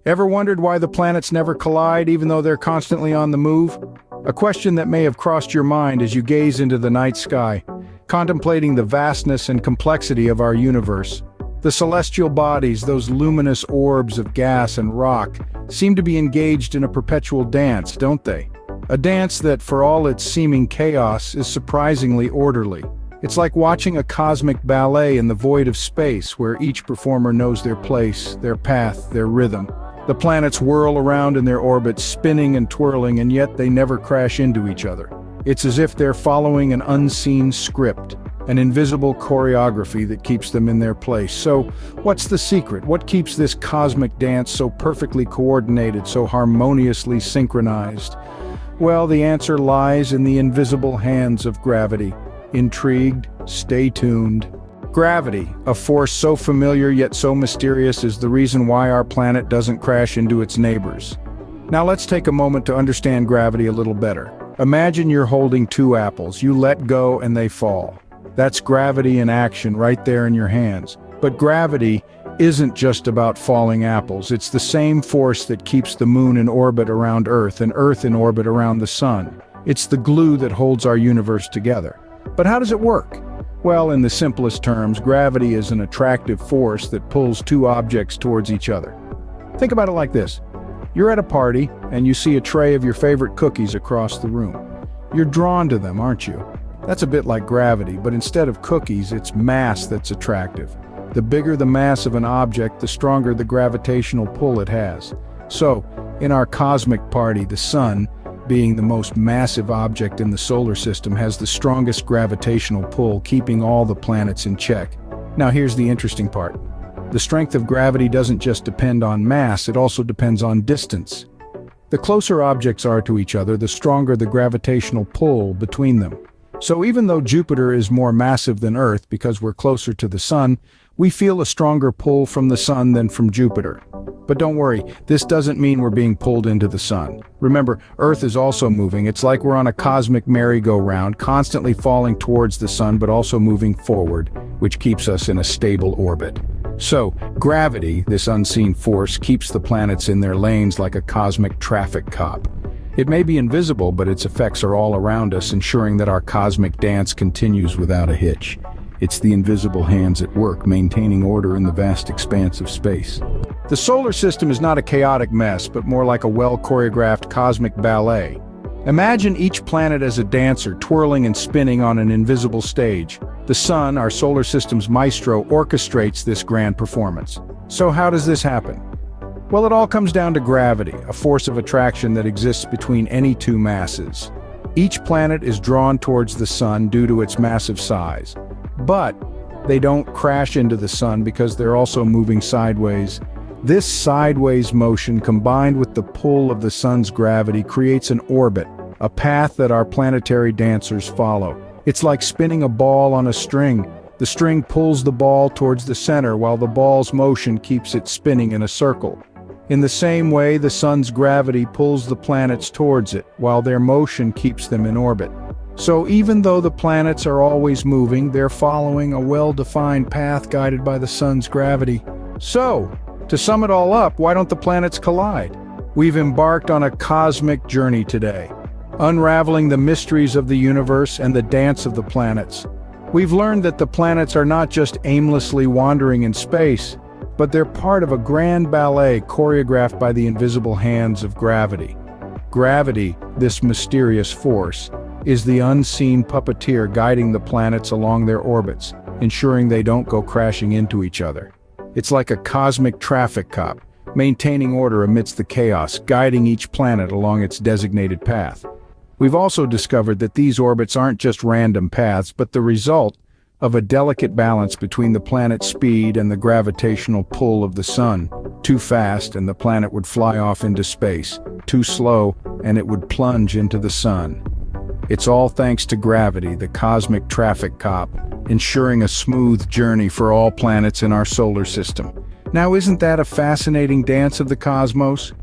Ever wondered why the planets never collide even though they're constantly on the move? A question that may have crossed your mind as you gaze into the night sky, contemplating the vastness and complexity of our universe. The celestial bodies, those luminous orbs of gas and rock, seem to be engaged in a perpetual dance, don't they? A dance that, for all its seeming chaos, is surprisingly orderly. It's like watching a cosmic ballet in the void of space, where each performer knows their place, their path, their rhythm. The planets whirl around in their orbits, spinning and twirling, and yet they never crash into each other. It's as if they're following an unseen script, an invisible choreography that keeps them in their place. So, what's the secret? What keeps this cosmic dance so perfectly coordinated, so harmoniously synchronized? Well, the answer lies in the invisible hands of gravity. Intrigued? Stay tuned. Gravity, a force so familiar yet so mysterious, is the reason why our planet doesn't crash into its neighbors. Now let's take a moment to understand gravity a little better. Imagine you're holding two apples. You let go and they fall. That's gravity in action right there in your hands. But gravity isn't just about falling apples. It's the same force that keeps the moon in orbit around Earth and Earth in orbit around the sun. It's the glue that holds our universe together. But how does it work? Well, in the simplest terms, gravity is an attractive force that pulls two objects towards each other. Think about it like this. You're at a party and you see a tray of your favorite cookies across the room. You're drawn to them, aren't you? That's a bit like gravity, but instead of cookies, it's mass that's attractive. The bigger the mass of an object, the stronger the gravitational pull it has. So, in our cosmic party, the sun, being the most massive object in the solar system, has the strongest gravitational pull, keeping all the planets in check. Now here's the interesting part. The strength of gravity doesn't just depend on mass, it also depends on distance. The closer objects are to each other, the stronger the gravitational pull between them. So even though Jupiter is more massive than Earth because we're closer to the sun, we feel a stronger pull from the sun than from Jupiter. But don't worry, this doesn't mean we're being pulled into the sun. Remember, Earth is also moving. It's like we're on a cosmic merry-go-round, constantly falling towards the sun but also moving forward, which keeps us in a stable orbit. So, gravity, this unseen force, keeps the planets in their lanes like a cosmic traffic cop. It may be invisible, but its effects are all around us, ensuring that our cosmic dance continues without a hitch. It's the invisible hands at work, maintaining order in the vast expanse of space. The solar system is not a chaotic mess, but more like a well-choreographed cosmic ballet. Imagine each planet as a dancer, twirling and spinning on an invisible stage. The sun, our solar system's maestro, orchestrates this grand performance. So how does this happen? Well, it all comes down to gravity, a force of attraction that exists between any two masses. Each planet is drawn towards the sun due to its massive size. But they don't crash into the sun because they're also moving sideways. This sideways motion, combined with the pull of the sun's gravity, creates an orbit, a path that our planetary dancers follow. It's like spinning a ball on a string. The string pulls the ball towards the center while the ball's motion keeps it spinning in a circle. In the same way, the sun's gravity pulls the planets towards it, while their motion keeps them in orbit. So even though the planets are always moving, they're following a well-defined path guided by the sun's gravity. So, to sum it all up, why don't the planets collide? We've embarked on a cosmic journey today, unraveling the mysteries of the universe and the dance of the planets. We've learned that the planets are not just aimlessly wandering in space, but they're part of a grand ballet choreographed by the invisible hands of gravity. Gravity, this mysterious force, is the unseen puppeteer guiding the planets along their orbits, ensuring they don't go crashing into each other. It's like a cosmic traffic cop, maintaining order amidst the chaos, guiding each planet along its designated path. We've also discovered that these orbits aren't just random paths, but the result of a delicate balance between the planet's speed and the gravitational pull of the sun. Too fast and the planet would fly off into space. Too slow and it would plunge into the sun. It's all thanks to gravity, the cosmic traffic cop, ensuring a smooth journey for all planets in our solar system. Now, isn't that a fascinating dance of the cosmos?